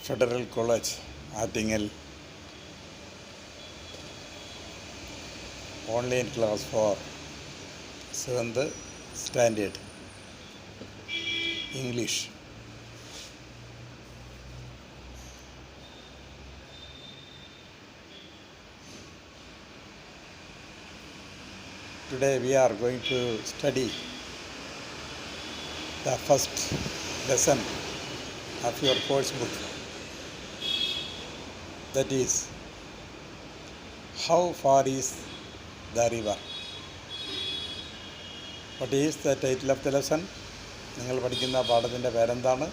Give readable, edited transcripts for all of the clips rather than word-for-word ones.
Federal College, Attingel, online class for 7th standard, English. Today we are going to study the first lesson of your course book, that is, how far is the river? What is the title of the lesson? നിങ്ങൾ പഠിക്കുന്ന പാഠത്തിൻ്റെ പേരെന്താണ്?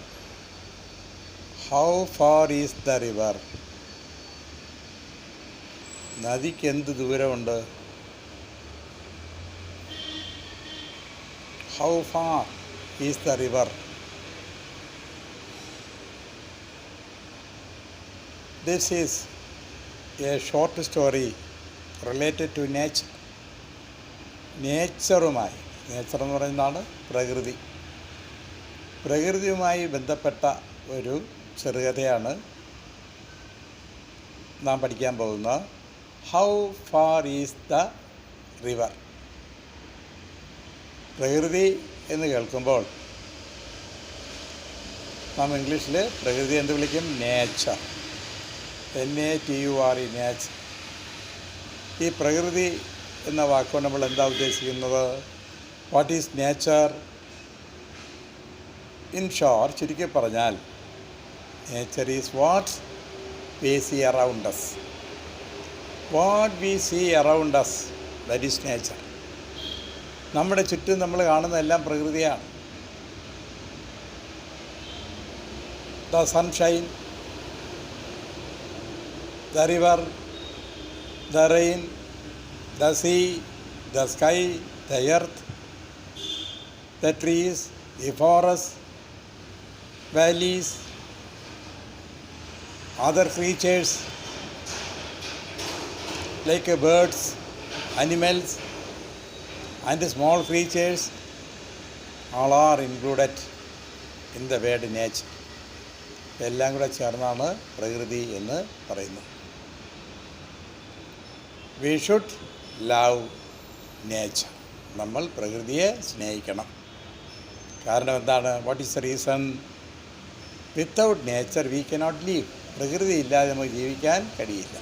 How far is the river? നദിക്ക് എന്ത് ദൂരമുണ്ട്? How far is the river? This is a short story related to nature. നേച്ചറുമായി, nature എന്ന് പറയുന്നതാണ് പ്രകൃതി. പ്രകൃതിയുമായി ബന്ധപ്പെട്ട ഒരു ചെറുകഥയാണ് നാം പഠിക്കാൻ പോകുന്ന how far is the river. പ്രകൃതി എന്ന് കേൾക്കുമ്പോൾ നാം ഇംഗ്ലീഷിൽ പ്രകൃതി എന്ത് വിളിക്കും? നേച്ചർ. NATURE, nature. ഈ പ്രകൃതി എന്ന വാക്കുകൊണ്ട് നമ്മൾ എന്താ ഉദ്ദേശിക്കുന്നത്? What is nature? In short, ചുരുക്കി പറഞ്ഞാൽ, nature is what we see around us. What we see around us, that is nature. നമ്മുടെ ചുറ്റും നമ്മൾ കാണുന്നതെല്ലാം പ്രകൃതിയാണ്. The sunshine, the river, the rain, the sea, the sky, the earth, the trees, the forests, valleys, other creatures like birds, animals, and small creatures, all are included in the word nature. എല്ലാം കൂടെ ചേർന്നാണ് പ്രകൃതി എന്ന് പറയുന്നത്. We should love nature. നമ്മൾ പ്രകൃതിയെ സ്നേഹിക്കണം. കാരണം എന്താണ്? What is the reason? Without nature we cannot live. പ്രകൃതി ഇല്ലാതെ നമുക്ക് ജീവിക്കാൻ കഴിയില്ല.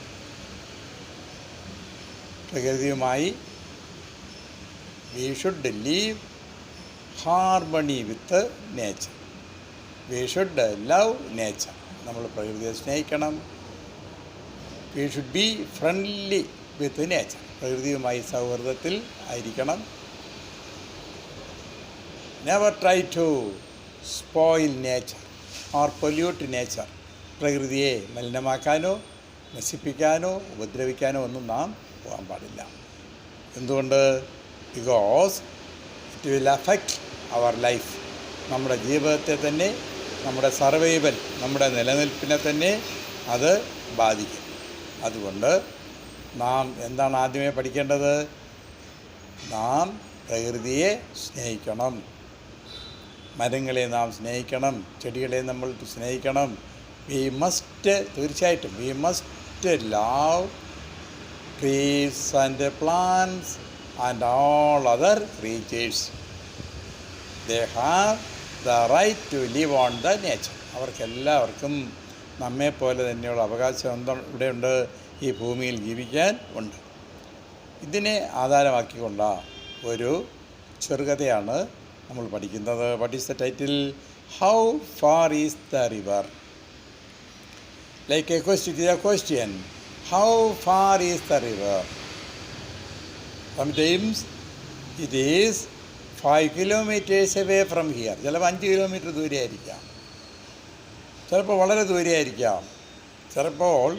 പ്രകൃതിയുമായി we should live harmony with nature. We should love nature. നമ്മൾ പ്രകൃതിയെ സ്നേഹിക്കണം. We should be friendly with nature. പ്രകൃതിയുമായി സൗഹൃദത്തിൽ ആയിരിക്കണം. Never try to spoil nature or pollute nature. പ്രകൃതിയെ മലിനമാക്കാനോ നശിപ്പിക്കാനോ ഉപദ്രവിക്കാനോ ഒന്നും നാം പോകാൻ പാടില്ല. എന്തുകൊണ്ട്? Because it will affect our life. നമ്മുടെ ജീവിതത്തെ തന്നെ, നമ്മുടെ സർവൈവൽ, നമ്മുടെ നിലനിൽപ്പിനെ തന്നെ അത് ബാധിക്കും. അതുകൊണ്ട് നാം എന്താണ് ആദ്യമേ പഠിക്കേണ്ടത്? നാം പ്രകൃതിയെ സ്നേഹിക്കണം. മരങ്ങളെ നാം സ്നേഹിക്കണം. ചെടികളെ നമ്മൾ സ്നേഹിക്കണം. തീർച്ചയായിട്ടും we must love trees and plants and all other creatures. They have the right to live on the nature. അവർക്കെല്ലാവർക്കും നമ്മെപ്പോലെ തന്നെയുള്ള അവകാശം ഇവിടെയുണ്ട്, ഈ ഭൂമിയിൽ ജീവിക്കാൻ ഉണ്ട്. ഇതിനെ ആധാരമാക്കിക്കൊണ്ട ഒരു ചെറുകഥയാണ് നമ്മൾ പഠിക്കുന്നത്. What is the title? How far is the river? Like A question, how far is the river? Sometimes it is 5 kilometers away from here. ചിലപ്പോൾ 5 കിലോമീറ്റർ ദൂരെ ആയിരിക്കാം, ചിലപ്പോൾ വളരെ ദൂരെ ആയിരിക്കാം, ചിലപ്പോൾ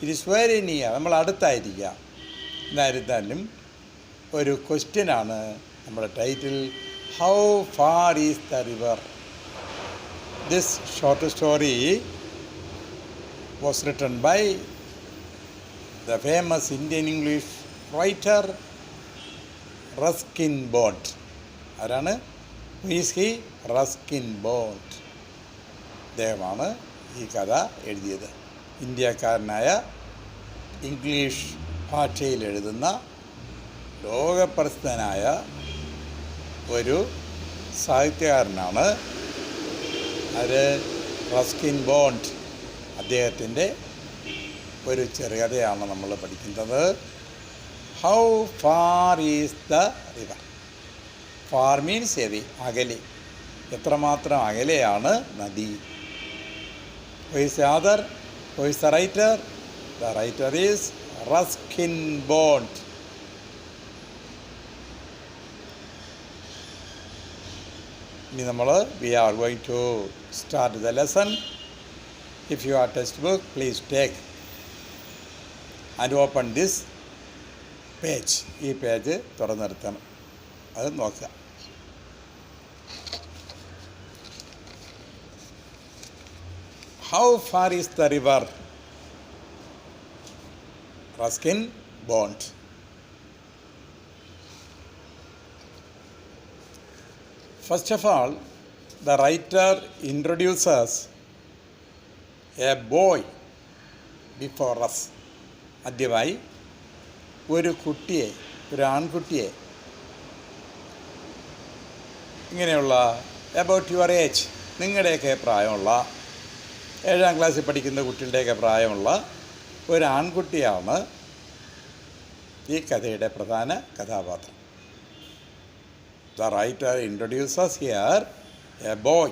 ഇറ്റ് ഈസ് വെരി നിയർ, നമ്മൾ അടുത്തായിരിക്കാം. എന്നായിരുന്നാലും ഒരു ക്വസ്റ്റ്യനാണ് നമ്മുടെ title, how far is the river? This short story was written by the famous Indian English writer Ruskin Bond. ആരാണ്? Who is he? Ruskin Bond. അദ്ദേഹമാണ് ഈ കഥ എഴുതിയത്. ഇന്ത്യക്കാരനായ ഇംഗ്ലീഷ് ഭാഷയിൽ എഴുതുന്ന ലോകപ്രസിദ്ധനായ ഒരു സാഹിത്യകാരനാണ് അത് റസ്കിൻ ബോണ്ട്. അദ്ദേഹത്തിൻ്റെ ഒരു ചെറുകഥയാണ് നമ്മൾ പഠിക്കുന്നത്. How far is the river? Far means away, അകലെ. എത്രമാത്രം അകലെയാണ് നദി? Who is the author? Who is the writer? The writer is Ruskin Bond. ഇനി നമ്മൾ we are going to start the lesson. If you are text book, please take and open this page. ഈ page തുറന്നെടുത്തണം, അത് നോക്കുക. How far is the river? Ruskin Bond. First of all, the writer introduces a boy before us. ആദ്യമായി ഒരു കുട്ടിയെ, ഒരു ആൺകുട്ടിയെ, ഇങ്ങനെയുള്ള about your age, നിങ്ങളുടെയൊക്കെ പ്രായമുള്ള, 7ാം ക്ലാസ്സിൽ പഠിക്കുന്ന കുട്ടികളുടെയൊക്കെ പ്രായമുള്ള ഒരു ആൺകുട്ടിയാണ് ഈ കഥയുടെ പ്രധാന കഥാപാത്രം. The writer introduces here a boy.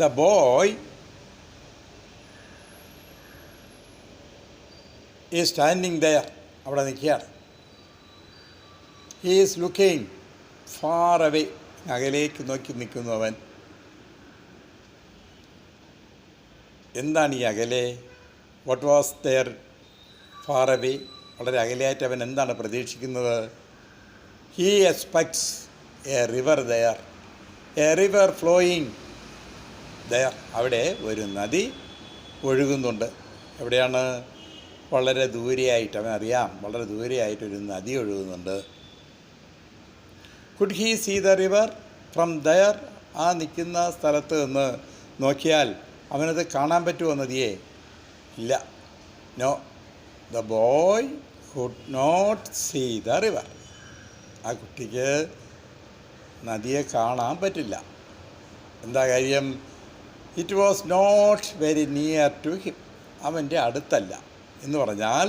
The boy is standing there. അവിടെ നിൽക്കുകയാണ്. He is looking far away. അകലേക്ക് നോക്കി നിൽക്കുന്നു അവൻ. എന്താണ് ഈ അകലെ? What was there far away? വളരെ അകലെയായിട്ട് അവൻ എന്താണ് പ്രതീക്ഷിക്കുന്നത്? He expects a river there, a river flowing there. അവിടെ ഒരു നദി ഒഴുകുന്നുണ്ട്. എവിടെയാണ്? വളരെ ദൂരെയായിട്ട്. അവനറിയാം, വളരെ ദൂരെയായിട്ടൊരു നദി ഒഴുകുന്നുണ്ട്. Could he see the river from there? ആ നിൽക്കുന്ന സ്ഥലത്ത് നിന്ന് നോക്കിയാൽ അവനത് കാണാൻ പറ്റുമോ നദിയെ? ഇല്ല. No, the boy could not see the river. ആ കുട്ടിക്ക് നദിയെ കാണാൻ പറ്റില്ല. എന്താ കാര്യം? It was not very near to him. അവൻ്റെ അടുത്തല്ല. എന്ന് പറഞ്ഞാൽ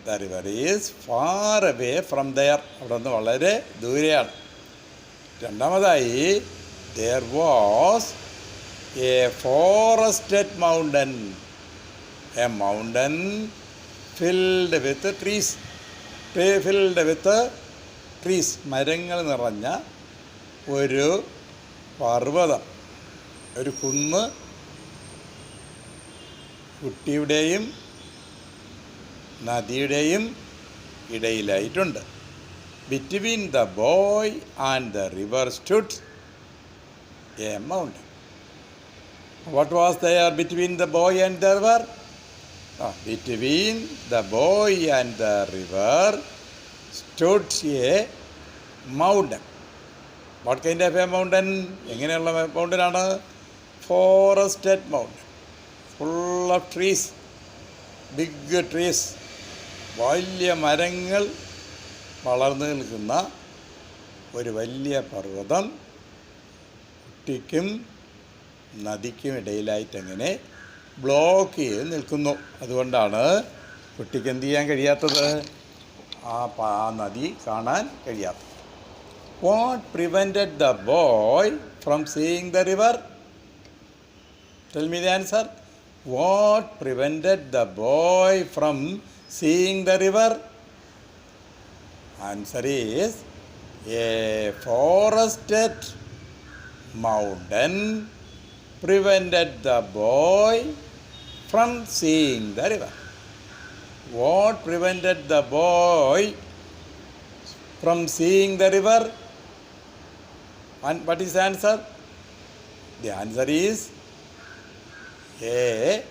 the river is far away from there. അവിടെ നിന്ന് വളരെ ദൂരെയാണ്. രണ്ടാമതായി, there was a forested mountain. A mountain filled with trees. Filled with trees. മരങ്ങൾ നിറഞ്ഞ ഒരു പർവ്വതം, ഒരു കുന്ന് കുട്ടിയുടെയും നദിയുടെയും ഇടയിലായിട്ടുണ്ട്. Between the boy and the river stood a mountain. What was there between the boy and the river? Between the boy and the river stood a mountain. What kind of a mountain? എങ്ങനെയുള്ള മൗണ്ടനാണ്? Forested mountain, full of trees, big trees. വലിയ മരങ്ങൾ വളർന്നു നിൽക്കുന്ന ഒരു വലിയ പർവ്വതം കുട്ടിക്കും നദിക്കും ഇടയിലായിട്ട് എങ്ങനെ ബ്ലോക്ക് ചെയ്ത് നിൽക്കുന്നു. അതുകൊണ്ടാണ് കുട്ടിക്ക് എന്ത് ചെയ്യാൻ കഴിയാത്തത്? ആ നദി കാണാൻ കഴിയാത്തത്. What prevented the boy from seeing the river? Tell me the answer. What prevented the boy from seeing the river? Answer is A forested mountain prevented the boy from seeing the river. What prevented the boy from seeing the river? And what is the answer? The answer is a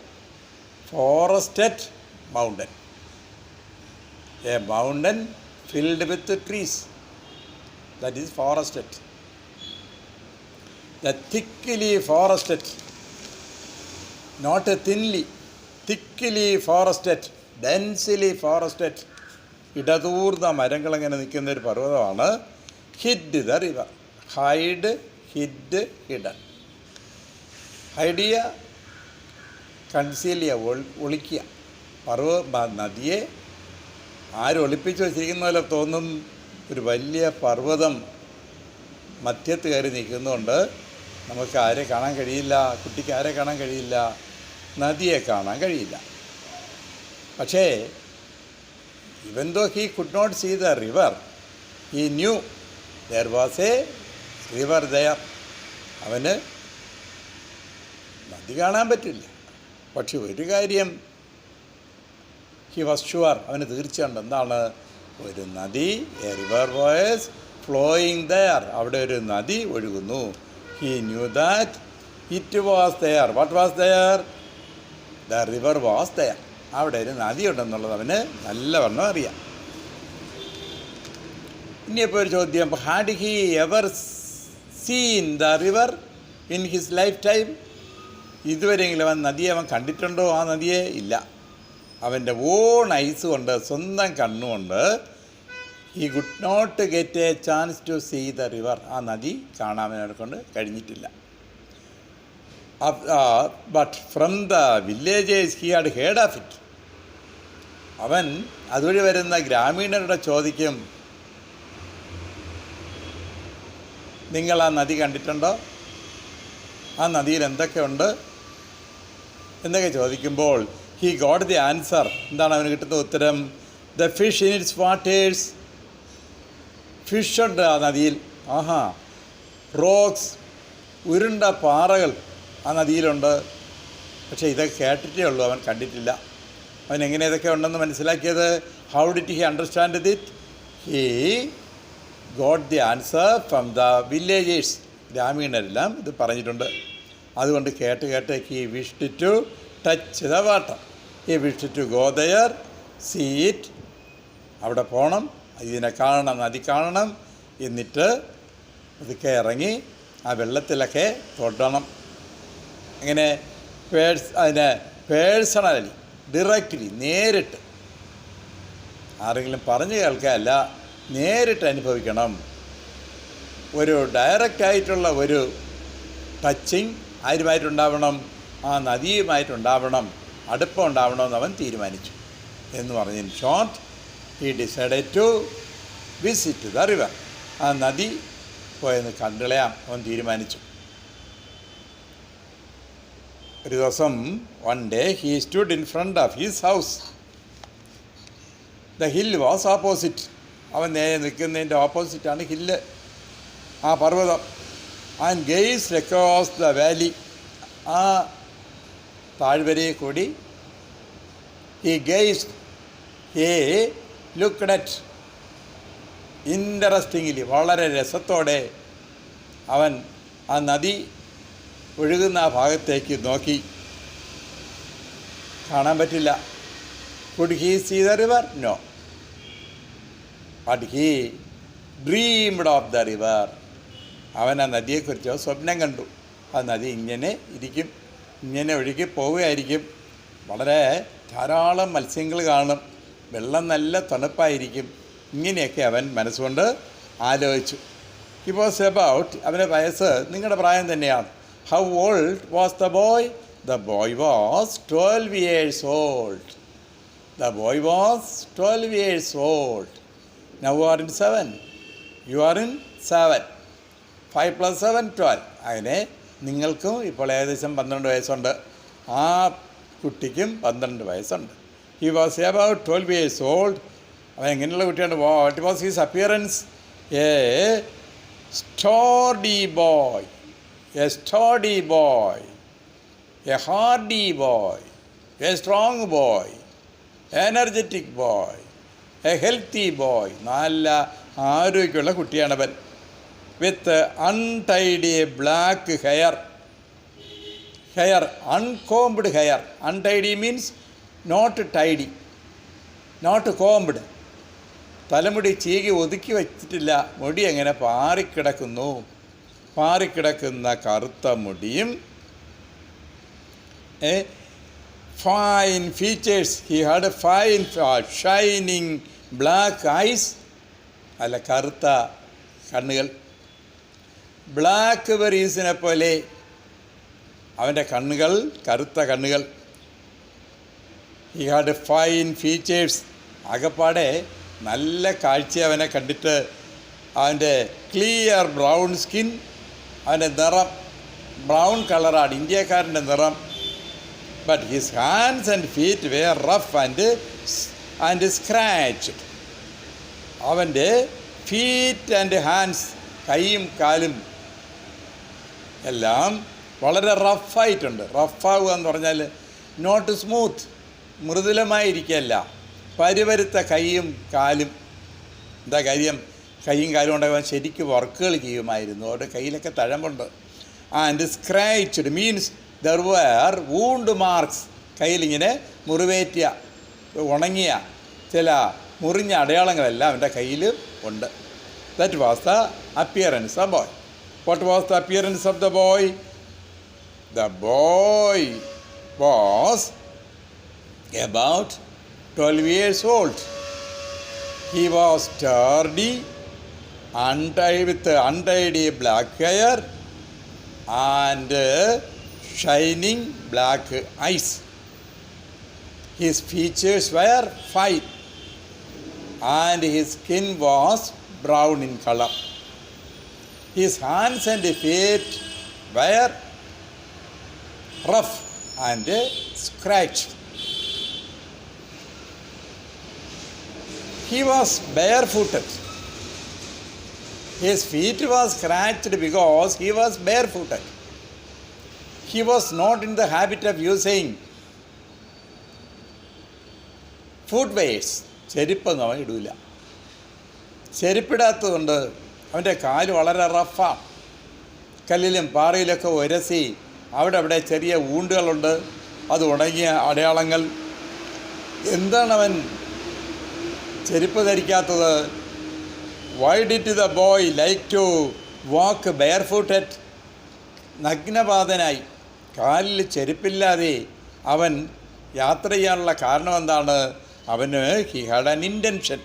forested mountain. A mountain filled with trees. That is forested. The thickly forested, not thinly, thickly forested, densely forested, ഇടതൂർന്ന മരങ്ങളങ്ങനെ നിൽക്കുന്നൊരു പർവ്വതമാണ് hid the river. Hide, hid, hidden. Hide ചെയ്യുക, conceal ചെയ്യുക, ഒളിക്കുക. നദിയെ ആരൊളിപ്പിച്ച് വച്ചിരിക്കുന്ന പോലെ തോന്നും. ഒരു വലിയ പർവ്വതം മധ്യത്ത് കയറി നിൽക്കുന്നതുകൊണ്ട് നമുക്ക് ആരെ കാണാൻ കഴിയില്ല, കുട്ടിക്ക് ആരെ കാണാൻ കഴിയില്ല, നദിയെ കാണാൻ കഴിയില്ല. പക്ഷേ even though he could not see the river, he knew there was a river there. അവന് നദി കാണാൻ പറ്റില്ല, പക്ഷെ ഒരു കാര്യം ഹി വാസ് ഷുവർ, അവന് തീർച്ചയുണ്ട്. എന്താണ്? ഒരു നദി, a river was flowing there, അവിടെ ഒരു നദി ഒഴുകുന്നു. He knew that it was there. What was there? The river was there. അവിടെ ഒരു നദിയുണ്ടെന്നുള്ളത് അവന് നല്ലവണ്ണം അറിയാം. ഇനിയിപ്പോൾ ഒരു ചോദ്യം, had he ever seen the river in his lifetime? ഇതുവരെയെങ്കിലും അവൻ നദിയെ കണ്ടിട്ടുണ്ടോ? ആ നദിയെ ഇല്ല. അവൻ്റെ ഓൺ ഐസ് കൊണ്ട്, സ്വന്തം കണ്ണുകൊണ്ട് he could not get a chance to see the river. ആ നദി കാണാൻ കൊണ്ട് കഴിഞ്ഞിട്ടില്ല. But from the villagers he had heard of it. അവൻ അതുവഴി വരുന്ന ഗ്രാമീണരുടെ ചോദിക്കും, നിങ്ങൾ ആ നദി കണ്ടിട്ടുണ്ടോ? ആ നദിയിൽ എന്തൊക്കെയുണ്ട് എന്നൊക്കെ ചോദിക്കുമ്പോൾ ഹി ഗോട്ട് ദി ആൻസർ. എന്താണ് അവന് കിട്ടുന്ന ഉത്തരം? The fish in its waters. ഫിഷുണ്ട് ആ നദിയിൽ. ആഹാ. റോക്സ്, ഉരുണ്ട പാറകൾ ആ നദിയിലുണ്ട്. പക്ഷേ ഇതൊക്കെ കേട്ടിട്ടേ ഉള്ളൂ, അവൻ കണ്ടിട്ടില്ല. അവൻ എങ്ങനെ ഇതൊക്കെ ഉണ്ടെന്ന് മനസ്സിലാക്കിയത്? How did he understand it? He got the answer from the villagers. ഗ്രാമീണരെല്ലാം ഇത് പറഞ്ഞിട്ടുണ്ട്. അതുകൊണ്ട് കേട്ട് കേട്ട് he wished to touch the water. He wished to go there, see it. അവിടെ പോകണം, ഇതിനെ കാണണം, നദി കാണണം. എന്നിട്ട് ഇതൊക്കെ ഇറങ്ങി ആ വെള്ളത്തിലൊക്കെ തൊടണം. അങ്ങനെ അതിനെ പേഴ്സണലി, ഡയറക്റ്റ്ലി, നേരിട്ട്, ആരെങ്കിലും പറഞ്ഞു കേൾക്കാനല്ല, നേരിട്ട് അനുഭവിക്കണം. ഒരു ഡയറക്റ്റായിട്ടുള്ള ഒരു ടച്ചിങ് ആരുമായിട്ടുണ്ടാവണം? ആ നദിയുമായിട്ടുണ്ടാവണം, അടുപ്പം ഉണ്ടാവണമെന്ന് അവൻ തീരുമാനിച്ചു എന്ന് പറഞ്ഞ് in short he decided to visit the river. ആ നദി പോയെന്ന് കണ്ടുകളയാം അവൻ തീരുമാനിച്ചു. ഒരു ദിവസം one day he stood in front of his house. The hill was opposite. അവൻ നേരെ നിൽക്കുന്നതിൻ്റെ ഓപ്പോസിറ്റാണ് ഹില്ല്, ആ പർവ്വതം. And gazed across the valley. ആ താഴ്വരയെ കൂടി he gazed, he looked at. Interestingly, വളരെ രസത്തോടെ അവൻ ആ നദി ഒഴുകുന്ന ആ ഭാഗത്തേക്ക് നോക്കി. കാണാൻ പറ്റില്ല. Could he see the river? No. But he dreamed of the river. അവൻ ആ നദിയെക്കുറിച്ച് സ്വപ്നം കണ്ടു. ആ നദി ഇങ്ങനെ ഇരിക്കും, ഇങ്ങനെ ഒഴുകി പോവുകയായിരിക്കും. വളരെ ധാരാളം മത്സ്യങ്ങൾ കാണും, വെള്ളം നല്ല തണുപ്പായിരിക്കും. ഇങ്ങനെയൊക്കെ അവൻ മനസ്സുകൊണ്ട് ആലോചിച്ചു. ഹി വാസ് എബൌട്ട്, അവൻ്റെ വയസ്സ് നിങ്ങളുടെ പ്രായം തന്നെയാണ്. How old was the boy? The boy was 12 years old. The boy was 12 years old. Now you are in 7. You are in 7. 5 + 7 12. അങ്ങനെ നിങ്ങൾക്കും ഇപ്പോൾ ഏകദേശം 12 വയസ്സുണ്ട്. ആ കുട്ടിക്കും 12 വയസ്സുണ്ട്. He was about 12 years old. അവൻ എങ്ങനെയുള്ള കുട്ടിയാണ്? What was his appearance? A sturdy boy, a sturdy boy, a hardy boy, a strong boy, energetic boy, a healthy boy. നല്ല ആരോഗ്യമുള്ള കുട്ടിയാണവൻ. With untidy black hair, uncombed hair. Untidy means not tidy, not combed. തലമുടി ചീകി ഒതുക്കി വച്ചിട്ടില്ല, മുടി അങ്ങനെ പാറിക്കിടക്കുന്നു. പാറിക്കിടക്കുന്ന കറുത്ത മുടിയും, fine features, he had fine shining black eyes, അല്ല കറുത്ത കണ്ണുകൾ, ബ്ലാക്ക് ബെറീസിനെ പോലെ അവൻ്റെ കണ്ണുകൾ കറുത്ത കണ്ണുകൾ. ഹി ഹാഡ് ഫൈൻ ഫീച്ചേഴ്സ്, ആകപ്പാടെ നല്ല കാഴ്ച അവനെ കണ്ടിട്ട്. അവൻ്റെ ക്ലിയർ ബ്രൗൺ സ്കിൻ, അവൻ്റെ നിറം ബ്രൗൺ കളറാണ്, ഇന്ത്യക്കാരൻ്റെ നിറം. But his hands and feet were rough and scratched. അവൻ്റെ ഫീറ്റ് ആൻഡ് ഹാൻഡ്സ്, കൈയും കാലും എല്ലാം വളരെ റഫായിട്ടുണ്ട്. റഫാവുക എന്ന് പറഞ്ഞാൽ നോട്ട് സ്മൂത്ത്, മൃദുലമായിരിക്കുകയല്ല, പരുപരുത്ത കൈയും കാലും. എന്താ കാര്യം? കൈയും കാലും ഉണ്ടാകാൻ ശരിക്കും വർക്കുകൾ ചെയ്യുമായിരുന്നു. അവരുടെ കയ്യിലൊക്കെ തഴമ്പുണ്ട്. And scratched means there were wound marks, കയ്യിലിങ്ങനെ മുറിവേറ്റിയ ഉണങ്ങിയ ചില മുറിഞ്ഞ അടയാളങ്ങളെല്ലാം അവൻ്റെ കയ്യിൽ ഉണ്ട്. That was the appearance of boy. What was the appearance of the boy? The boy was about 12 years old. He was sturdy, with untidy black hair and shining black eyes. His features were fine and his skin was brown in color. His hands and feet were rough and scratched. He was barefooted. His feet was scratched because he was barefooted. He was not in the habit of using footwears. ചെരുപ്പൊന്നും അവൻ ഇടില്ല. ചെരുപ്പിടാത്തതുകൊണ്ട് അവൻ്റെ കാല് വളരെ റഫാണ്. കല്ലിലും പാറയിലൊക്കെ ഉരസി അവിടെ ചെറിയ ഊണ്ടുകളുണ്ട്, അത് ഉണങ്ങിയ അടയാളങ്ങൾ. എന്താണ് അവൻ ചെരുപ്പ് ധരിക്കാത്തത്? Why did the boy like to walk barefooted? നഗ്നപാതനായി കാലിൽ ചെരുപ്പില്ലാതെ അവൻ യാത്ര ചെയ്യാനുള്ള കാരണം എന്താണ്? അവന് ഹി ഹാഡ് ആൻ ഇൻറ്റൻഷൻ,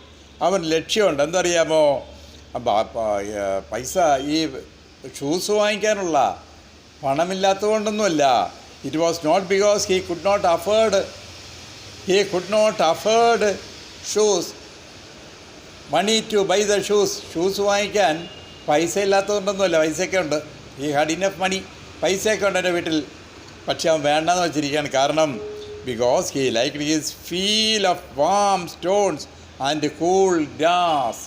അവൻ ലക്ഷ്യമുണ്ട്. എന്തറിയാമോ? പൈസ ഈ ഷൂസ് വാങ്ങിക്കാനുള്ള പണമില്ലാത്തതുകൊണ്ടൊന്നുമല്ല. It was not because he could not afford shoes, money to buy the shoes വാങ്ങിക്കാൻ പൈസ ഇല്ലാത്തതുകൊണ്ടൊന്നുമല്ല. പൈസയൊക്കെ ഉണ്ട്. ഹീ ഹാഡ് ഇനഫ് മണി, പൈസയൊക്കെ ഉണ്ട് എൻ്റെ വീട്ടിൽ. പക്ഷെ അവൻ വേണ്ടെന്ന് വെച്ചിരിക്കുകയാണ്. കാരണം because he like his feel of warm stones and cool grass.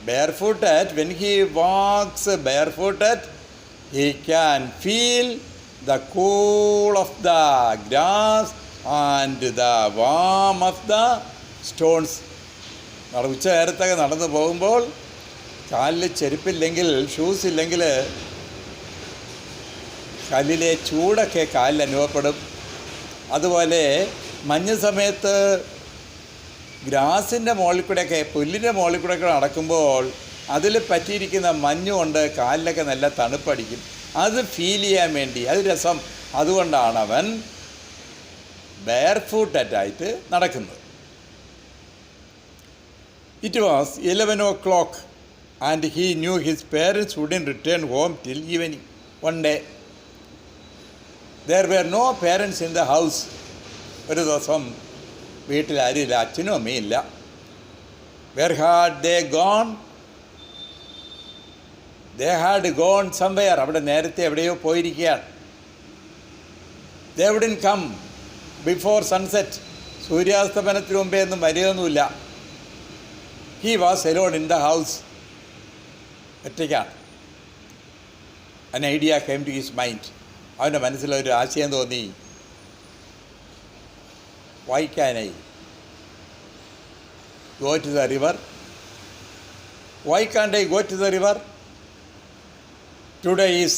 Barefooted, when he walks barefooted, he can feel the cool of the grass and the warmth of the stones. ഉച്ച നേരത്തൊക്കെ നടന്നു പോകുമ്പോൾ കാലിൽ ചെരുപ്പില്ലെങ്കിൽ, ഷൂസ് ഇല്ലെങ്കിൽ കല്ലിലെ ചൂടൊക്കെ കാലിൽ അനുഭവപ്പെടും. അതുപോലെ മഞ്ഞ് സമയത്ത് ഗ്രാസിൻ്റെ മുകളിൽ കൂടെയൊക്കെ, പുല്ലിൻ്റെ മുകളിൽ കൂടെയൊക്കെ നടക്കുമ്പോൾ അതിൽ പറ്റിയിരിക്കുന്ന മഞ്ഞുകൊണ്ട് കാലിലൊക്കെ നല്ല തണുപ്പടിക്കും. അത് ഫീൽ ചെയ്യാൻ വേണ്ടി, അത് രസം. അതുകൊണ്ടാണ് അവൻ ബെയർഫൂട്ടഡായിട്ട് നടക്കുന്നത്. It was 11 o'clock and he knew his parents wouldn't return home till evening. One day there were no parents in the house. ഒരു ദിവസം വീട്ടിൽ ആരുമില്ല, അച്ഛനും അമ്മയും ഇല്ല. Where had they gone? They had gone somewhere. അവിടെ നേരത്തെ എവിടെയോ പോയിരിക്കുകയാണ്. They wouldn't come before sunset. സൂര്യാസ്തമനത്തിന് മുമ്പേ ഒന്നും വരികയൊന്നുമില്ല. He was alone in the house. ഒറ്റയ്ക്കാണ്. An idea came to his mind. അവൻ്റെ മനസ്സിലൊരു ആശയം തോന്നി. Why can I go to the river? Why can't I go to the river? Today is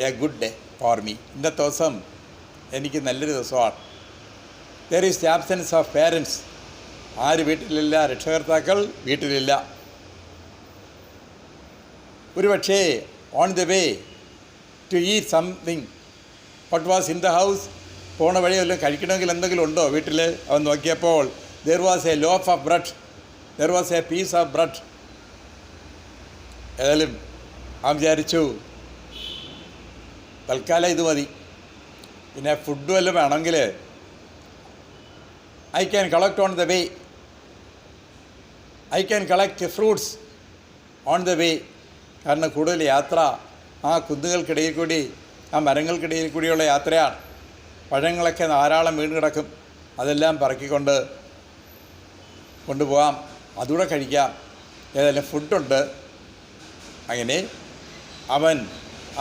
a good day for me. ഇന്നത്തെ ദിവസം എനിക്ക് നല്ലൊരു ദിവസമാണ്. There is the absence of parents. ആര് വീട്ടിലില്ല? രക്ഷകർത്താക്കൾ വീട്ടിലില്ല. ഒരു പക്ഷേ on the way to eat something. What was in the house? പോണ വഴി വല്ലതും കഴിക്കണമെങ്കിൽ എന്തെങ്കിലും ഉണ്ടോ വീട്ടിൽ? അവൻ നോക്കിയപ്പോൾ there was a loaf of bread, there was a piece of bread. ഏതായാലും അവൻ വിചാരിച്ചു തൽക്കാലം ഇത് മതി, പിന്നെ ഫുഡ് വല്ലതും വേണമെങ്കിൽ I can collect on the way, I can collect fruits on the വേ. കാരണം കൂടുതൽ യാത്ര ആ കുന്നുകൾക്കിടയിൽ കൂടി, ആ മരങ്ങൾക്കിടയിൽ കൂടിയുള്ള യാത്രയാണ്. പഴങ്ങളൊക്കെ ധാരാളം വീണ് കിടക്കും, അതെല്ലാം പറക്കിക്കൊണ്ട് കൊണ്ടുപോകാം, അതുകൂടെ കഴിക്കാം, ഏതായാലും ഫുഡുണ്ട്. അങ്ങനെ അവൻ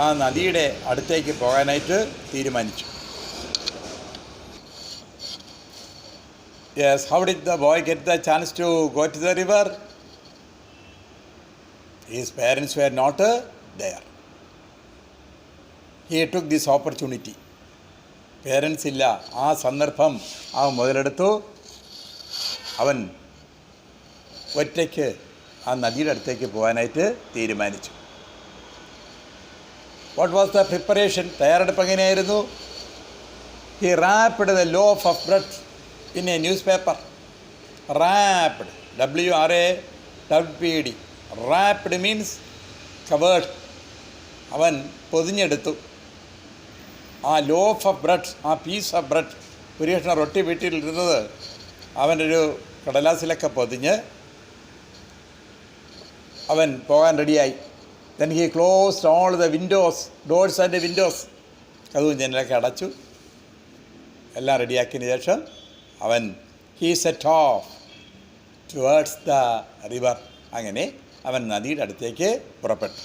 ആ നദിയുടെ അടുത്തേക്ക് പോകാനായിട്ട് തീരുമാനിച്ചു. Yes, how did the boy get the chance to go to the river? His parents were not there. He took this opportunity. Parents ഇല്ല, ആ സന്ദർഭം അവൻ മുതലെടുത്തു. അവൻ ഒറ്റയ്ക്ക് ആ നദിയുടെ അടുത്തേക്ക് പോകാനായിട്ട് തീരുമാനിച്ചു. What was the preparation? തയ്യാറെടുപ്പ് എങ്ങനെയായിരുന്നു? He wrapped the loaf of bread in A news paper. Wrapped, WRAPPED. Wrapped means covered. അവൻ പൊതിഞ്ഞെടുത്തു ആ ലോഫ് ഓഫ് ബ്രെഡ്, ആ പീസ് ഓഫ് ബ്രെഡ്, ഒരു കഷ്ണം റൊട്ടി വീട്ടിലിരുന്നത് അവൻ്റെ ഒരു കടലാസിലൊക്കെ പൊതിഞ്ഞ് അവൻ പോകാൻ റെഡിയായി. Then he closed all the Windows, doors and Windows. അതും ജനലൊക്കെ അടച്ചു. എല്ലാം റെഡിയാക്കിയതിന് ശേഷം അവൻ he set of towards the river. അങ്ങനെ അവൻ നദിയുടെ അടുത്തേക്ക് പുറപ്പെട്ടു.